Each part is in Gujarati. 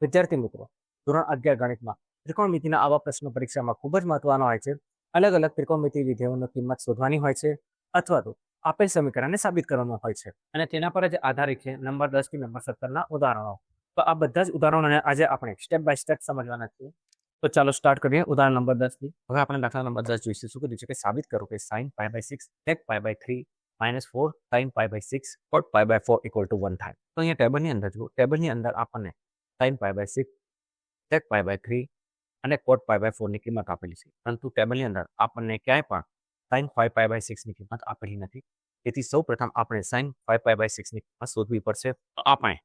વિદ્યાર્થી મિત્રો, ધોરણ 11 ગણિતમાં ત્રિકોણમિતિના આવા પ્રશ્નો પરીક્ષામાં ખૂબ જ મહત્વનો હોય છે. અલગ અલગ ત્રિકોણમિતિ વિધેયોની કિંમત શોધવાની હોય છે અથવા તો આપેલ સમીકરણને સાબિત કરવાનું હોય છે અને તેના પર જ આધારિત છે નંબર 10 થી નંબર 17ના ઉદાહરણો. તો આ બધા જ ઉદાહરણોને આજે આપણે સ્ટેપ બાય સ્ટેપ સમજવાના છીએ. તો ચાલો સ્ટાર્ટ કરીએ ઉદાહરણ નંબર 10 થી. હવે આપણે દાખલા નંબર 10 જોઈશું. શું કીધું છે કે સાબિત કરો કે sin π/6 sec π/3 -4 sin π/6 cot π/4 = 1 થાય. તો અહીંયા ટેબલની અંદર જુઓ, ટેબલની અંદર આપણને sin π/6 sec π/3 અને cot π/4 ની કિંમત આપેલી છે, પરંતુ ટેબલની અંદર આપણને ક્યાંય પણ sin 5π/6 ની કિંમત આપેલી નથી. તેથી સૌપ્રથમ આપણે sin 5π/6 ની કિંમત શોધવી પડશે. તો આપણે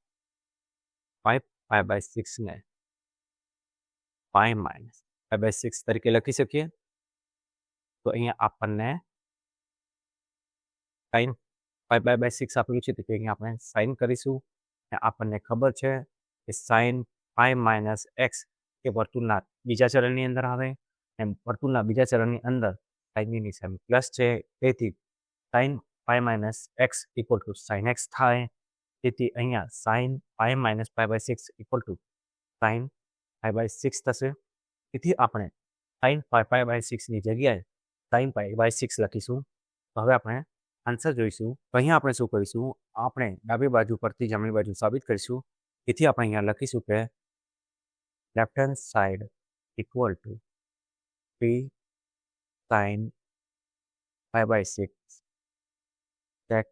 5π/6 ને pi - π/6 તરીકે લખી શકીએ. તો અહીંયા આપણને sin 5π/6 આપેલું છે, તેથી અહીંયા આપણે sin કરીશું. આપણને ખબર છે કે sin π - x એ વર્તુળના બીજા ચરણની અંદર આવે, એમ વર્તુળના બીજા ચરણની અંદર sin ની નિશાની પ્લસ છે, તેથી sin π - x = sin x થાય. તેથી અહીંયા sin π - π/6 = sin π/6 થશે. તેથી આપણે sin 5π/6 ની જગ્યાએ sin π/6 લખીશું. તો હવે આપણે આન્સર જોઈશું. તો અહીંયા આપણે શું કરીશું, આપણે ડાબી બાજુ પરથી જમણી બાજુ સાબિત કરીશું. તેથી આપણે અહીંયા લખીશું કે left hand side equal to 3 sin π/6 sec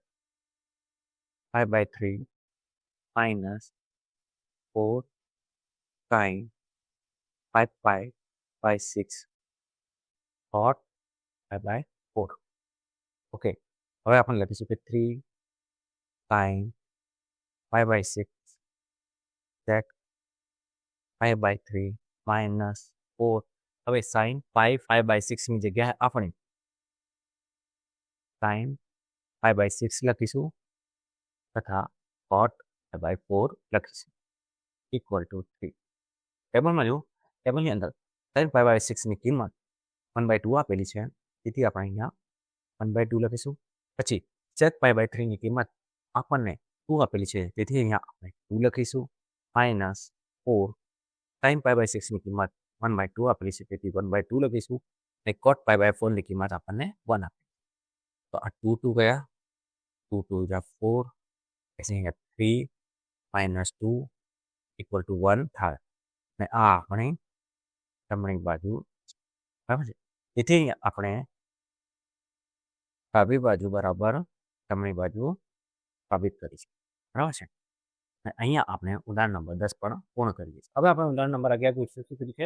π/3 -4 sin 5π/6 cot π/4. Okay, હવે આપણે લખીશું કે 3 sin π/6 sec π/3 -4. હવે sin π/6 ની જગ્યાએ આપણે sin π/6 લખીશું તથા cot π/4 લખીશું ઇક્વલ ટુ 3. ટેબલમાં જુઓ, ટેબલની અંદર sin π/6 ની કિંમત 1/2 આપેલી છે, તેથી આપણે અહીંયા 1/2 લખીશું. પછી sec π/3 ની કિંમત આપણને 2 આપેલી છે, તેથી અહીંયા આપણે 2 લખીશું. -4 sin π/6 ની કિંમત 1/2 આપેલી છે, તેથી 1/2 લખીશું. અને cot π/4 ની કિંમત આપણને 1 આપી. તો આ 2 2 ગયા, 2 2 = 4, પછી અહીંયા 3 - 2 = 1 થાય. અને આ આપણી જમણી બાજુ, બરાબર છે. તેથી અહીંયા આપણે ડાબી બાજુ બરાબર જમણી બાજુ સાબિત કરી છે, બરાબર છે. અને અહીંયા આપણે ઉદાહરણ નંબર 10 પણ પૂર્ણ કરીએ છીએ. હવે આપણે ઉદાહરણ નંબર 11 પૂછીશું. શું કીધું છે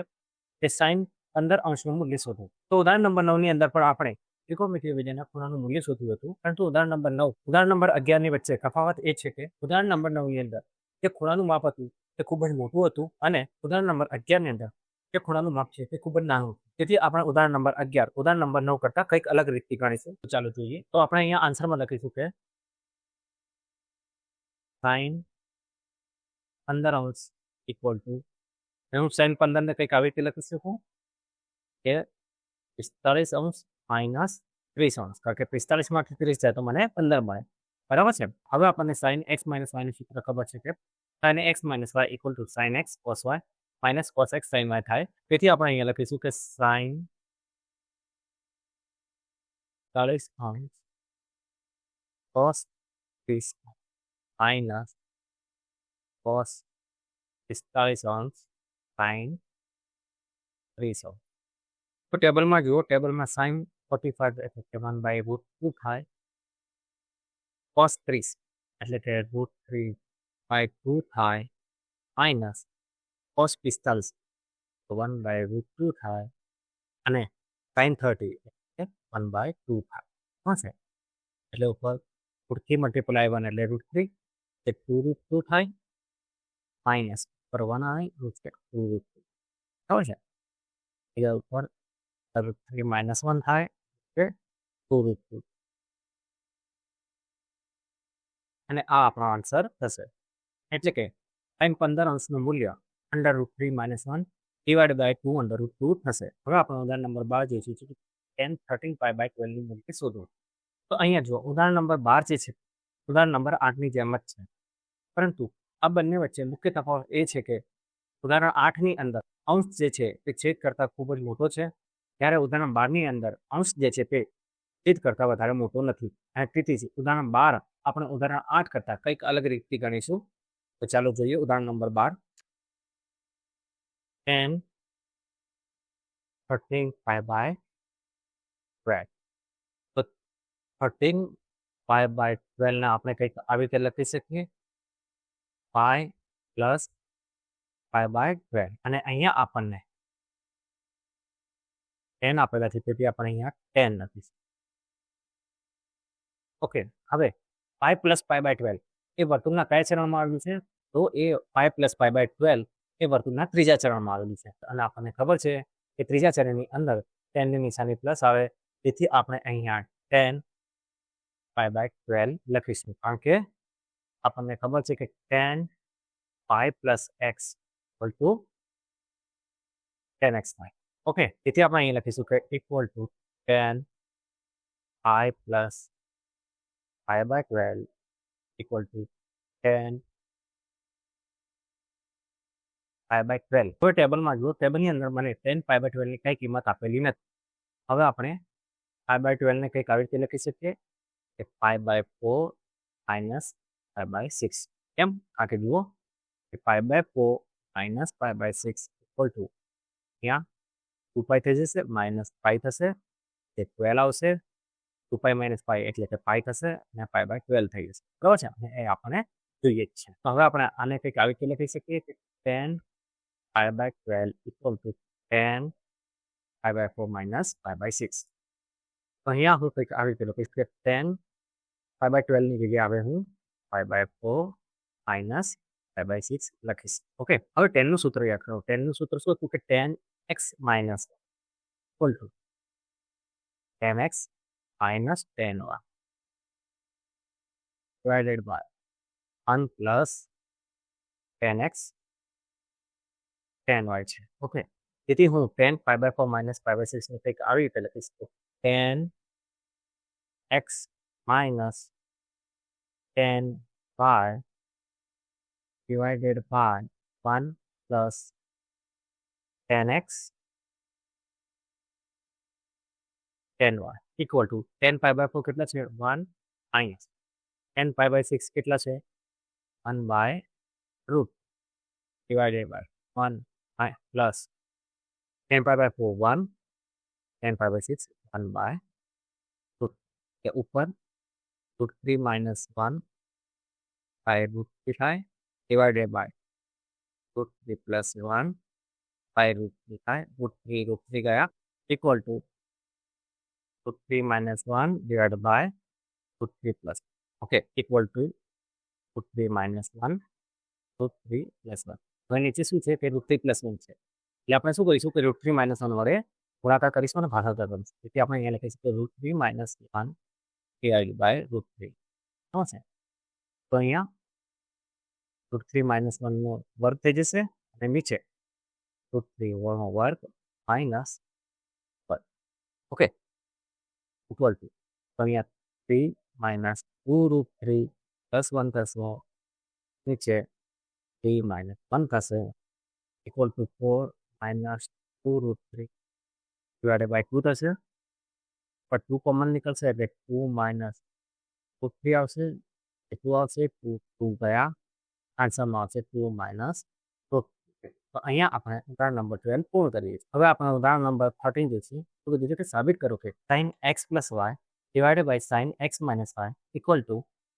કે sin 15° નું મૂલ્ય શોધો. તો ઉદાહરણ નંબર 9 ની અંદર પણ આપણે ત્રિકોણમિતિય વિધેયના ખૂણાનું મૂલ્ય શોધ્યું હતું, પરંતુ ઉદાહરણ નંબર 9 ઉદાહરણ નંબર 11 ની વચ્ચે તફાવત એ છે કે ઉદાહરણ નંબર 9 ની અંદર જે ખૂણાનું માપ હતું તે ખૂબ જ મોટું હતું અને ઉદાહરણ નંબર 11 ની અંદર જે ખૂણાનું માપ છે તે ખૂબ જ નાનું. તેથી આપણે ઉદાહરણ નંબર 11 ઉદાહરણ નંબર 9 કરતા કંઈક અલગ રીતથી ગણીશું. તો ચાલો જોઈએ. તો આપણે અહીંયા આન્સરમાં લખીશું કે sin 15° ઇક્વલ ટુ, હું sin 15 ને કંઈક આવી રીતે લખી શકું કે 45° માઇનસ 30°, કારણ કે 45 માંથી 30 જાય તો મને 15 મળે, બરાબર છે. હવે આપણને sin x - y નું સૂત્ર ખબર છે કે sin x - y equal to sin x cos y minus cos x sin y થાય. તેથી આપણે અહીંયા લખીશું કે sin 45° cos 30 minus cos 45° sin 30°. તો ટેબલમાં જુઓ, ટેબલમાં sin 45 એટલે કે 1/√2 થાય, cos 30 એટલે કે √3/2 થાય, માઇનસ cos 45 તો 1/√2 થાય, અને sin 30 એટલે 1/2 થાય. શું છે? એટલે ઉપર √3 મલ્ટીપ્લાય 1 એટલે √3 એટલે 2√2 થાય, માઇનસ પર 1 આવે, √2 બરાબર છે. એટલે ઉપર √3 - 1 થાય એટલે 2√2, અને આ આપણો આન્સર થશે. એટલે કે sin 15° નું મૂલ્ય √3 - 1 / 2 √2 થશે. હવે આપણે ઉદાહરણ નંબર 12 જોઈશું, tan 13π/12 નું મૂલ્ય શોધો. તો અહીંયા જુઓ, ઉદાહરણ નંબર 12 જે છે ઉદાહરણ નંબર 8 ની જેમ જ છે, પરંતુ આ બંને વચ્ચે મુખ્ય તફાવત એ છે કે ઉદાહરણ 8ની અંદર અંશ જે છે તે છેદ કરતાં ખૂબ જ મોટો છે, જ્યારે ઉદાહરણ 12ની અંદર અંશ જે છે તે છેદ કરતાં વધારે મોટો નથી. અને તેથી ઉદાહરણ 12 આપણે ઉદાહરણ 8 કરતાં કંઈક અલગ રીતથી ગણીશું. તો ચાલો જોઈએ ઉદાહરણ નંબર 12. 10 13 pi by 12. તો 13 pi by 12 ને આપણે કંઈક આવી રીતે લખી શકીએ, pi પ્લસ pi by 12. અને અહીંયા આપણને 10 આપેલા છે, તેથી આપણે અહીંયા 10 લખીશું. ઓકે, હવે pi પ્લસ pi by 12 એ વર્તુળના કયા ચરણમાં આવેલું છે? તો એ pi પ્લસ pi by 12 એ વર્તુળના ત્રીજા ચરણમાં આવેલું છે. અને આપણને ખબર છે કે ત્રીજા ચરણની અંદર 10 ની નિશાની પ્લસ આવે, તેથી આપણે અહીંયા 10 pi by 12 લખીશું. કારણ કે આપણને ખબર છે કે 10 pi plus x equal to 10x થાય. ઓકે, તેથી આપણે અહીં લખીશું કે equal to 10 pi plus pi by 12 equal to 10 pi by 12. હવે ટેબલમાં જુઓ, ટેબલની અંદર મને 10 pi by 12 ની કઈ કિંમત આપેલી નથી. હવે આપણે pi by 12 ને કંઈક આવી રીતે લખી શકીએ કે pi by 4 minus pi by 6. કેમ? કારણ કે જુઓ કે pi by 4 minus pi by 6 equal to અહીંયા 2 pi થઈ જશે, માઇનસ pi થશે, તે 12 આવશે. 2 pi minus pi એટલે કે pi થશે અને pi by 12 થઈ જશે. બરાબર છે? અને એ આપણે જોઈએ જ છે. તો હવે આપણે આને કંઈક આવી રીતે લખી શકીએ કે 10 pi by 12 equal to 10 pi by 4 minus pi by 6. તો અહીંયા હું કંઈક આવી રીતે લખીશ કે 10 pi by 12 ની જગ્યાએ હવે હું pi by 4 minus pi by 6 લખીશ. ઓકે, હવે 10 નું સૂત્ર યાદ કરો. 10 નું સૂત્ર શું હતું કે 10x minus equal to 10x minus 10y divided by 1 plus 10x 10y છે. ઓકે, તેથી હું 10 pi by 4 minus pi by 6 ને કંઈક આવી રીતે લખીશ તો 10x minus 10y divided by 1 plus 10x 10y equal to 10 pi by 4 કેટલા છે? 1 minus 10 pi by 6 કેટલા છે? 1 by root divided by 1 plus 10 pi by 4 1, 10 pi by 6 1 by root के ऊपर root 3 minus 1 by root 3 થાય divided by root 3 plus 1 by root 3 થાય. root 3 ગયા equal to root 3 minus 1 divided by root 3 plus. Okay, equal to root 3 minus 1 root 3 plus 1. હવે નીચે શું છે કે root 3 plus 1 છે, એટલે આપણે શું કરીશું કે root 3 minus 1 વડે ગુણાકાર કરીશું અને ભાગાકાર કરીશું. તેથી આપણે અહીંયા લખીશું કે root 3 minus 1 divided by root 3. શું છે? તો અહીંયા root 3 minus 1 નો વર્ગ થઈ જશે અને નીચે root 3 નો વર્ગ minus 1. ઓકે, equal to તો અહીંયા 3 minus 2 root 3 plus 1 થશે, નીચે 3 minus 1 થશે equal to 4 minus 2 root 3 divided by 2 થશે. પણ 2 કોમન નીકળશે એટલે 2 minus root 3 આવશે, 2 આવશે, 2 ગયા, આન્સરમાં આવશે 2 minus root 3. તો અહીંયા આપણે ઉદાહરણ નંબર 12 પૂર્ણ કરીએ છીએ. હવે આપણે ઉદાહરણ નંબર 13 જોઈશું. તો કીધું કે સાબિત કરો કે sin x plus y divided by sin x minus y equal to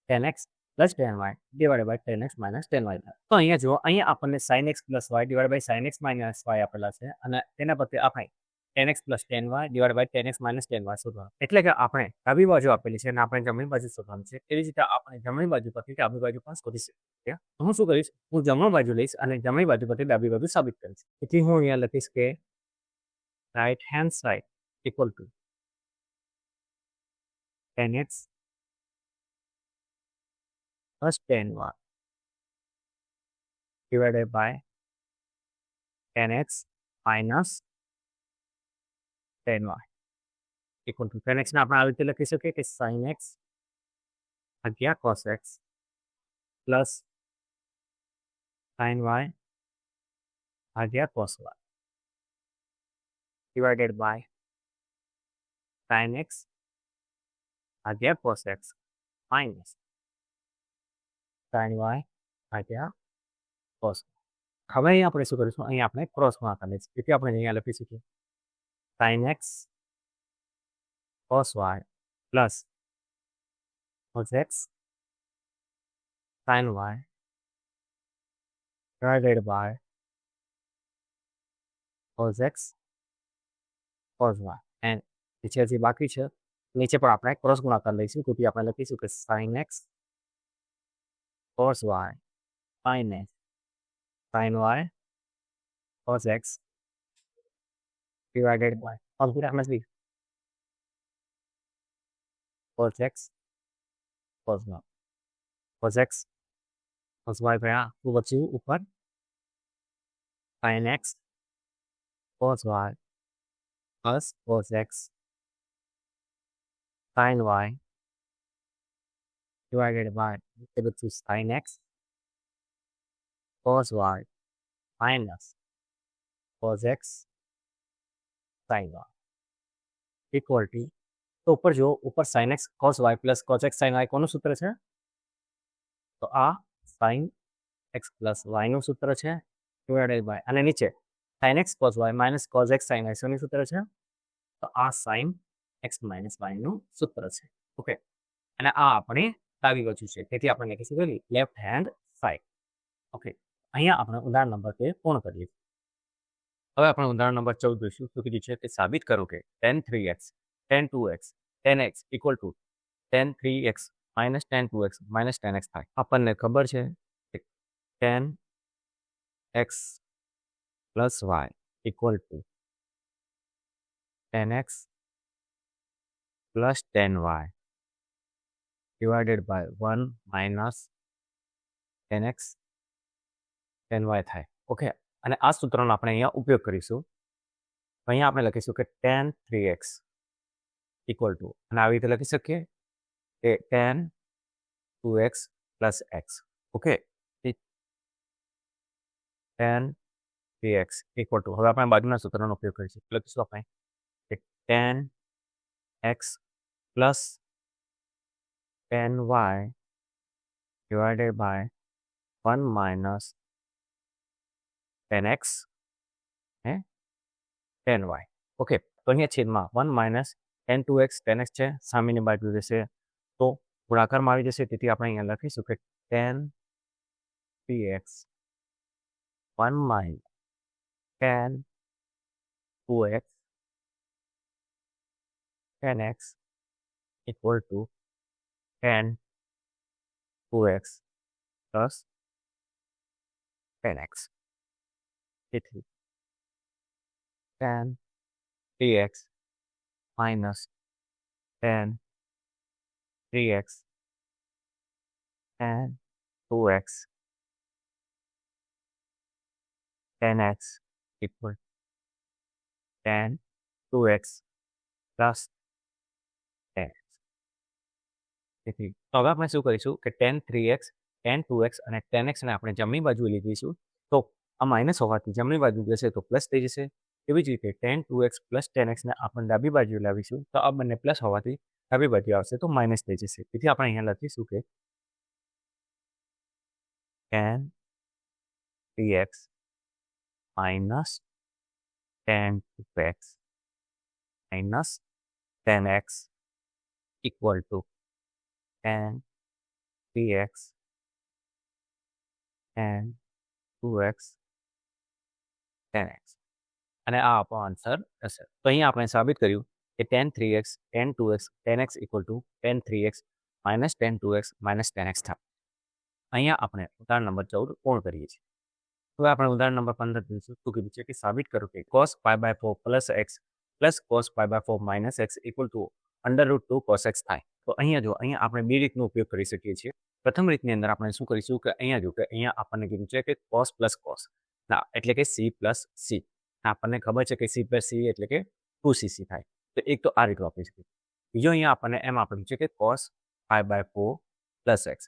10x plus 10y divided by 10x minus 10y. તો અહીંયા જુઓ, અહીંયા આપણને sin x plus y divided by sin x minus y આપેલા છે અને તેના પરથી આપણે 10x plus 10y divided by 10x minus 10y શોધવાનું. એટલે કે આપણે ડાબી બાજુ આપેલી છે અને આપણે જમણી બાજુ શોધવાનું છે. એવી જ રીતે આપણે જમણી બાજુ પરથી ડાબી બાજુ પણ શોધી શકીએ. તો હું શું કરીશ, હું જમણી બાજુ લઈશ અને જમણી બાજુ પરથી ડાબી બાજુ સાબિત કરીશ. તેથી હું અહીંયા લખીશ કે right hand side equal to 10x plus 10y divided by 10x minus 10y equal to 10x ને આપણે આવી રીતે લખી શકીએ કે sin x ભાગ્યા cos x plus sin y ભાગ્યા cos y divided by sin x ભાગ્યા cos x minus sin y ભાગ્યા cos y. હવે અહીં આપણે શું કરીશું? અહીં આપણે ક્રોસ ગુણાકાર લઈશું. તેથી આપણે અહીંયા લખીશું કે sin x cos y plus cos x sin y divided by cos x cos y. And નીચે હજી બાકી છે, નીચે પણ આપણે ક્રોસ ગુણાકાર લઈશું. તેથી આપણે લખીશું કે sin x cos y minus sin y cos x divided by cos x cos y. cos x cos y पे શું બચ્યું ઉપર? sin x cos y plus cos x sin y divided by sin x cos y minus cos x sin y equal to, તો ઉપર જો ઉપર sin x cos y plus cos x sin y કોનું સૂત્ર છે? તો આ sin x plus y નું સૂત્ર છે divided by, અને નીચે sin x cos y minus cos x sin y શેનું સૂત્ર છે? તો આ sin x minus y નું સૂત્ર છે. ઓકે, અને આ આપણે ડાબી બાજુ છે, તેથી આપણે લખીશું કે લેફ્ટ હેન્ડ સાઈડ. ઓકે, અહીંયા આપણે ઉદાહરણ નંબર 13 પૂર્ણ કરીએ. હવે આપણે ઉદાહરણ નંબર 14 જોઈશું. શું કીધું છે કે સાબિત કરો કે tan 3x tan 2x tan x equal to tan 3x minus tan 2x minus tan x થાય. આપણને ખબર છે કે tan x plus y equal to tan x plus tan y divided by 1 minus tan x tan y થાય. ઓકે, અને આ સૂત્રનો આપણે અહીંયા ઉપયોગ કરીશું. અહીંયા આપણે લખીશું કે tan 3x equal to, અને આવી રીતે લખી શકીએ કે tan 2x plus x. Okay, tan 3x equal to, હવે આપણે બાજુના સૂત્રનો ઉપયોગ કરીશું. લખીશું આપણે કે tan x plus tan y divided by 1 minus tan x tan y. Okay, તો અહીંયા છેદમાં 1 minus tan 2x tan x છે, સામેની બાજુ રહેશે તો ગુણાકારમાં આવી જશે. તેથી આપણે અહીંયા લખીશું કે tan 3x 1 minus tan 2x tan x equal to tan 2x plus tan x. તેથી tan 3x minus tan 3x tan 2x tan x equal tan 2x plus tan x. તેથી હવે આપણે શું કરીશું કે tan 3x tan 2x અને tan x ને આપણે જમણી બાજુ લીધીશું. તો આ માઇનસ હોવાથી જમણી બાજુ જશે તો પ્લસ થઈ જશે. એવી જ રીતે tan 2x plus tan x ને આપણે ડાબી બાજુ લાવીશું તો આ બંને પ્લસ હોવાથી ડાબી બાજુ આવશે તો માઇનસ થઈ જશે. તેથી આપણે અહીંયા લખીશું કે tan 3x minus tan 2x minus tan x equal to tan 3x tan 2x tan x. અને આ આપણો આન્સર હશે. તો અહીંયા આપણે સાબિત કર્યું કે tan 3x tan 2x tan x equal to tan 3x minus tan 2x minus tan x થાય. અહીંયા આપણે ઉદાહરણ નંબર 14 પૂર્ણ કરીએ છીએ. હવે આપણે ઉદાહરણ નંબર 15 જોઈશું. શું કીધું છે કે સાબિત કરો કે cos pi/4 plus x plus cos pi/4 minus x equal to under root 2 cos x થાય. તો અહીંયા જો, અહીંયા આપણે બે રીતનો ઉપયોગ કરી શકીએ છીએ. પ્રથમ રીતની અંદર આપણે શું કરીશું કે અહીંયા જો કે અહીંયા આપણને કીધું છે કે cos plus cos, ના એટલે કે c plus c. આપણને ખબર છે કે c plus c એટલે કે 2cc થાય. તો એક તો આ રીતે વાપરી શકીએ. બીજો અહીંયા આપણને એમ આપેલું છે કે cos pi/4 plus x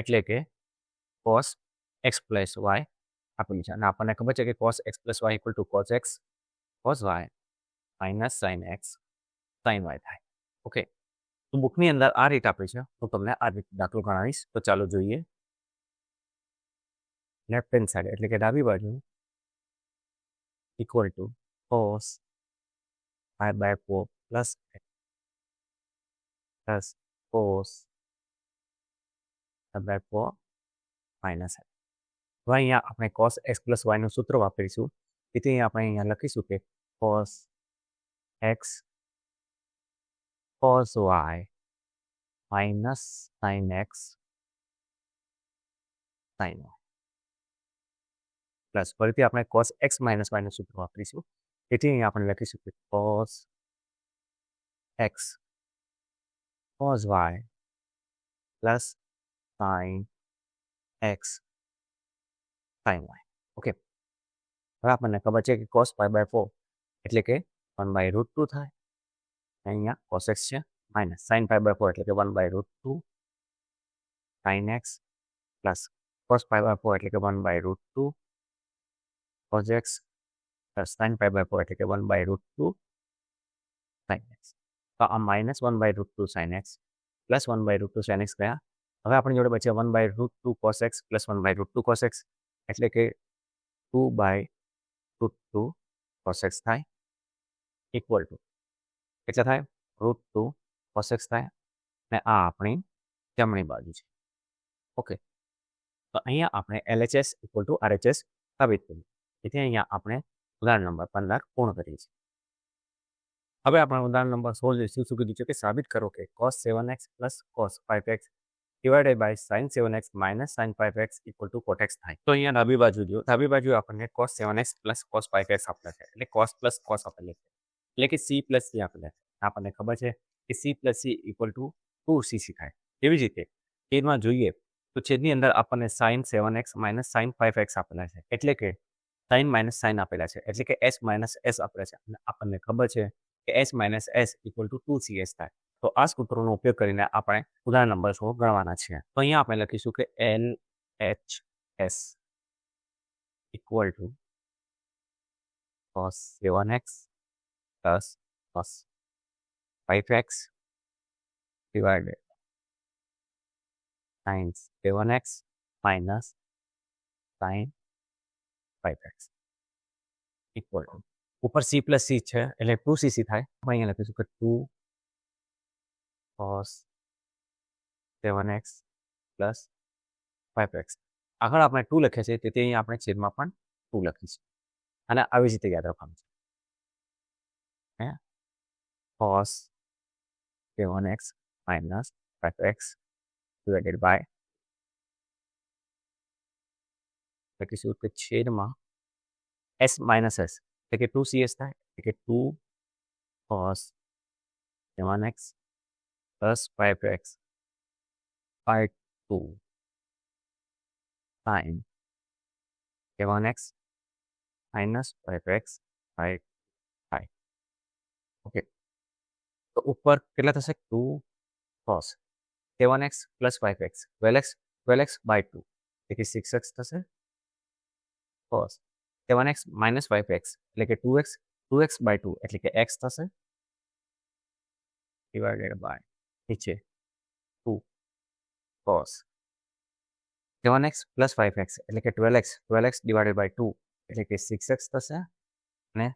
એટલે કે cos x plus y આપેલું છે અને આપણને ખબર છે કે cos x plus y equal to cos x cos y minus sin x sin y થાય. ઓકે, તો બુકની અંદર આ રીત આપી છે. હું તમને આ રીત દાખલો ગણાવીશ. તો ચાલો જોઈએ. લેફ્ટ હેન્ડ સાઈડ એટલે કે ડાબી બાજુ equal to cos pi by 4 plus cos pi by 4 minus x. હવે અહીંયા આપણે cos x પ્લસ y નું સૂત્ર વાપરીશું. તેથી આપણે અહીંયા લખીશું કે cos x cos y minus sin x sin y plus ફરીથી આપણે cos x માઇનસ y નું સૂત્ર વાપરીશું. તેથી અહીંયા આપણે લખીશું કે cos x cos y plus sin x sin y. Okay, હવે આપણને ખબર છે કે cos pi બાય 4 એટલે કે 1 બાય રૂટ 2 થાય. અહીંયા cos x છે માઇનસ sin pi બાય 4 એટલે કે 1 by root 2 sin x plus cos pi by 4 એટલે કે 1 by root 2 cos x plus sin pi by 4 એટલે કે 1 બાય રૂટ 2 sin x. તો આ minus 1 by root 2 sin x plus 1 by root 2 sin x ગયા. હવે આપણી જોડે બચ્યા 1 by root 2 cos x plus 1 by root 2 cos x એટલે કે 2 બાય રૂટ 2 cos x થાય ઇક્વલ ટુ કેટલા થાય રૂટ 2 cos x થાય અને આ આપણી જમણી બાજુ છે. ઓકે, તો અહીંયા આપણે LHS ઇક્વલ ટુ RHS સાબિત કર્યું. તેથી અહીંયા આપણે ઉદાહરણ નંબર 15 પૂર્ણ કરીએ છીએ. હવે આપણે ઉદાહરણ નંબર 16 જોઈશું. શું કીધું છે કે સાબિત કરો કે cos 7x plus cos 5x divided by sin 7x minus sin 5x equal to cot x થાય. તો અહીંયા ડાબી બાજુ જો ડાબી બાજુ આપણને cos 7x plus cos 5x આપેલા છે એટલે cos પ્લસ cos આપેલા છે એટલે કે c પ્લસ c આપેલા છે. આપણને ખબર છે કે c plus c equal to 2cc થાય. એવી જ રીતે છેદમાં જોઈએ તો છેદની અંદર આપણને sin 7x minus sin 5x આપેલા છે એટલે કે sin માઇનસ sin આપેલા છે એટલે કે s માઇનસ s આપેલા છે અને આપણને ખબર છે કે s minus s equal to 2cs થાય. તો આ સૂત્રોનો ઉપયોગ કરીને આપણે ઉદાહરણ નંબર 16 ગણવાના છે. તો અહીંયા આપણે લખીશું કે LHS equal to cos 7x plus cos 5x divided sin 7x minus sin 5x equal two ઉપર c પ્લસ c છે એટલે 2cc થાય. અહીંયા લખીશું કે 2 cos 7x પ્લસ 5x. આગળ આપણે 2 લખીએ છીએ તેથી અહીંયા આપણે છેદમાં પણ 2 લખીશું અને આવી જ રીતે યાદ રાખવાનું છે. cos 7x minus 5x divided by લખીશું કે છેદમાં s માઇનસ s એટલે કે 2cs થાય એટલે કે 2 cos 7x plus 5x by 2 sin 7x minus 5x by 5. Okay, તો ઉપર કેટલા થશે 2 cos 7x plus 5x 12x by 2 એટલે કે 6x થશે cos 7x minus 5x એટલે કે 2x by 2 એટલે કે x થશે divided by નીચે 2 cos 7x plus 5x એટલે કે 12x divided by 2 એટલે કે 6x થશે અને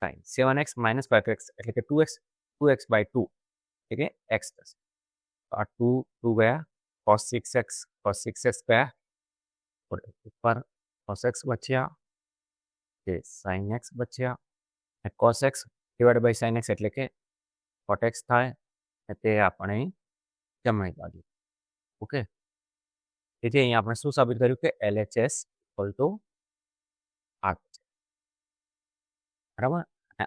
sin 7x minus 5x એટલે કે 2x by 2 એટલે કે x થશે. આ 2 ગયા cos 6x ગયા ઉપર cos x બચ્યા કે sin x બચ્યા અને cos x divided by sin x એટલે કે cot x થાય તે આપણે જમણી બાજુ. ઓકે, તેથી અહીંયા આપણે શું સાબિત કર્યું કે LHS ઇક્વલ ટુ આ છે. બરાબર,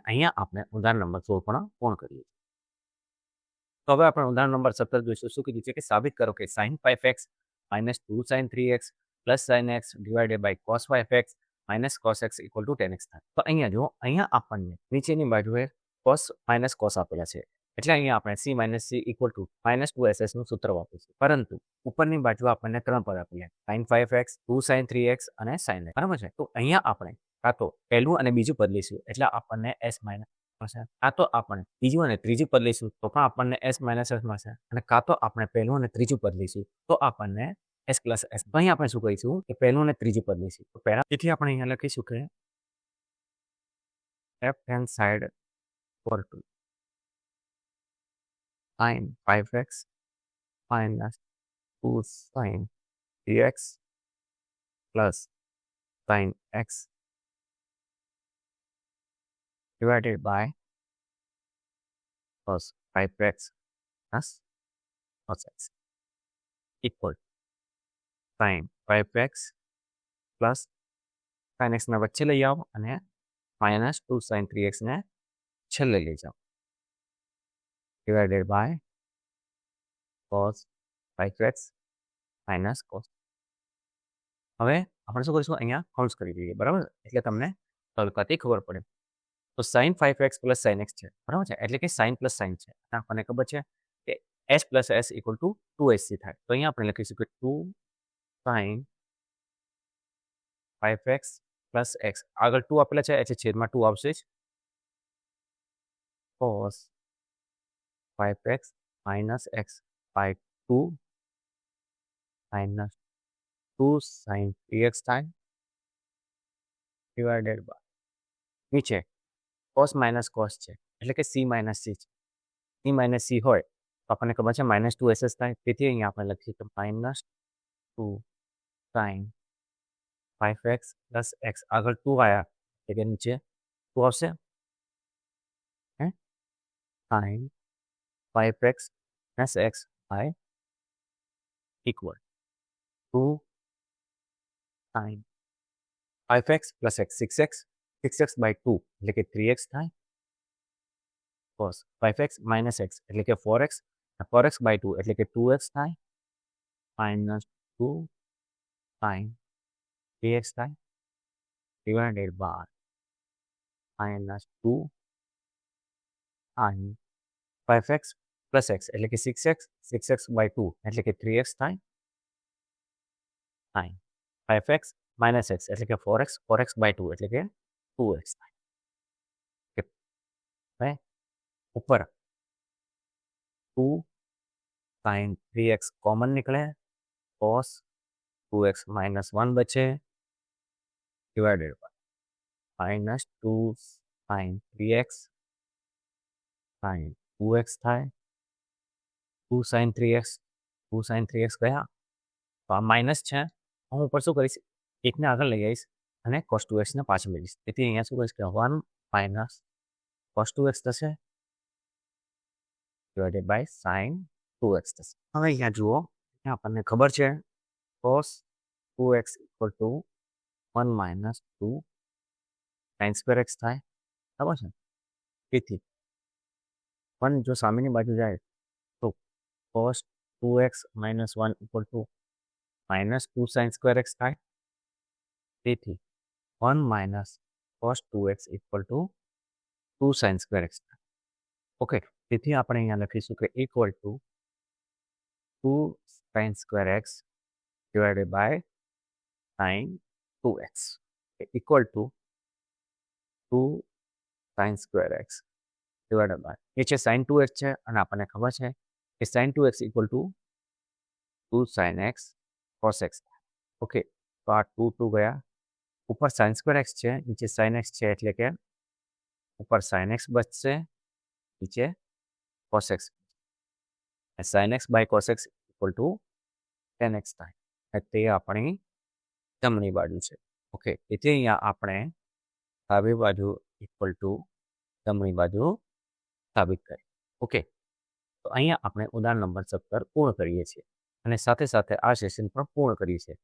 અહીંયા આપણે ઉદાહરણ નંબર 16 પણ પૂર્ણ કરીએ છીએ. તો હવે આપણે ઉદાહરણ નંબર 17 જોઈશું. શું કીધું છે કે સાબિત કરો કે sin 5x minus 2 sin 3x plus sin x divided by cos 5x minus cos x equal to tan x થાય. તો અહીંયા જો અહીંયા આપણને નીચેની બાજુએ cos minus cos આપેલા છે એટલે અહીંયા આપણે c minus c equal to -2ss નું સૂત્ર વાપરીશું. પરંતુ ઉપરની બાજુ આપણને 3 પદ આપ્યા sin 5x 2 sin 3x અને sin x. બરાબર છે? તો અહીંયા આપણે કાં તો પહેલું અને બીજું પદ લઈશું એટલે આપણને s માઇનસ મળશે. કાં તો આપણે બીજું અને ત્રીજું પદ લઈશું તો પણ આપણને s માઇનસ s મળશે. અને કાં તો આપણે પહેલું અને ત્રીજું પદ લઈશું તો આપણને s પ્લસ s. તો અહીંયા આપણે શું કરીશું કે પહેલું અને ત્રીજું પદ લઈશું. તો પહેલા તેથી આપણે અહીંયા લખીશું કે left hand side for 2 sin 5x minus 2 sin 3x plus sin x divided by cos 5x plus cos x equal sin 5x plus sin x ને વચ્ચે લઈ આવો અને minus 2 sin 3x ને છેલ્લે લઈ જાઓ divided by cos 5x minus cos. હવે આપણે શું કરીશું અહીંયા કૌંસ કરી દઈએ. બરાબર? એટલે તમને સરળતાથી ખબર પડે. તો sin 5x plus sin x છે. બરાબર છે? એટલે કે sin પ્લસ sin છે. આપણને ખબર છે કે s plus s equal to 2sc થાય. તો અહીંયા આપણે લખીશું કે 2 sin 5x પ્લસ x. આગળ 2 આપેલા છે એટલે છેદમાં 2 આવશે જ. cos 5x minus x by 2 minus 2 sin 3x થાય divided by નીચે cos minus cos છે એટલે કે c minus c છે. c minus c હોય તો આપણને ખબર છે minus 2ss થાય. તેથી અહીંયા આપણે લખીએ તો minus 2 sin 5x plus x. આગળ 2 આવ્યા એટલે કે નીચે 2 આવશે sin 5x plus x by equal 2 sin 5x plus x 6x 6x by 2 એટલે કે 3x થાય cos 5x minus x એટલે કે 4x 4x by 2 એટલે કે 2x થાય minus 2 sin 3x થાય divided by minus 2 sin 5x plus x એટલે કે 6x 6x by 2 એટલે કે 3x થાય sin 5x minus x એટલે કે 4x 4x by 2 એટલે કે 2x થાય. હવે ઉપર 2 sin 3x કોમન નીકળે cos 2x minus 1 બચે divided by minus 2 sin 3x sin 2x થાય 2 sin 3x 2 sin 3x ગયા તો આ માઇનસ છે. હું ઉપર શું કરીશ એકને આગળ લઈ આવીશ અને cos 2x ને પાછળ લઈ જઈશ. તેથી અહીંયા શું કરીશ કે 1 minus cos 2x થશે divided by sin 2x થશે. હવે અહીંયા જુઓ આપણને ખબર છે cos 2x equal to 1 minus 2 sin square x થાય. બરાબર છે? તેથી 1 જો સામેની બાજુ જાય તો cos 2x minus 1 equal to minus 2 sin square x થાય. તેથી 1 minus cos 2x equal to 2 sin square x થાય. ઓકે, તેથી આપણે અહીંયા લખીશું કે equal to 2 sin square x divided by sin 2x equal to 2 sin square x divided by નીચે sin 2x છે અને આપણને ખબર છે કે sin 2x equal to 2 sin x cos x. Okay, તો આ 2 ગયા ઉપર sin square x છે નીચે sin x છે એટલે કે ઉપર sin x બચશે નીચે cos x. sin x by cos x equal to tan x થાય. તે આપણી જમણી બાજુ છે. ઓકે, તેથી અહીંયા આપણે ડાબી બાજુ ઇક્વલ ટુ જમણી બાજુ સાબિત કરી. ઓકે, તો અહીંયા આપણે ઉદાહરણ નંબર 17 પૂર્ણ કરીએ છીએ અને સાથે સાથે આ સેશન પણ પૂર્ણ કરીએ છીએ.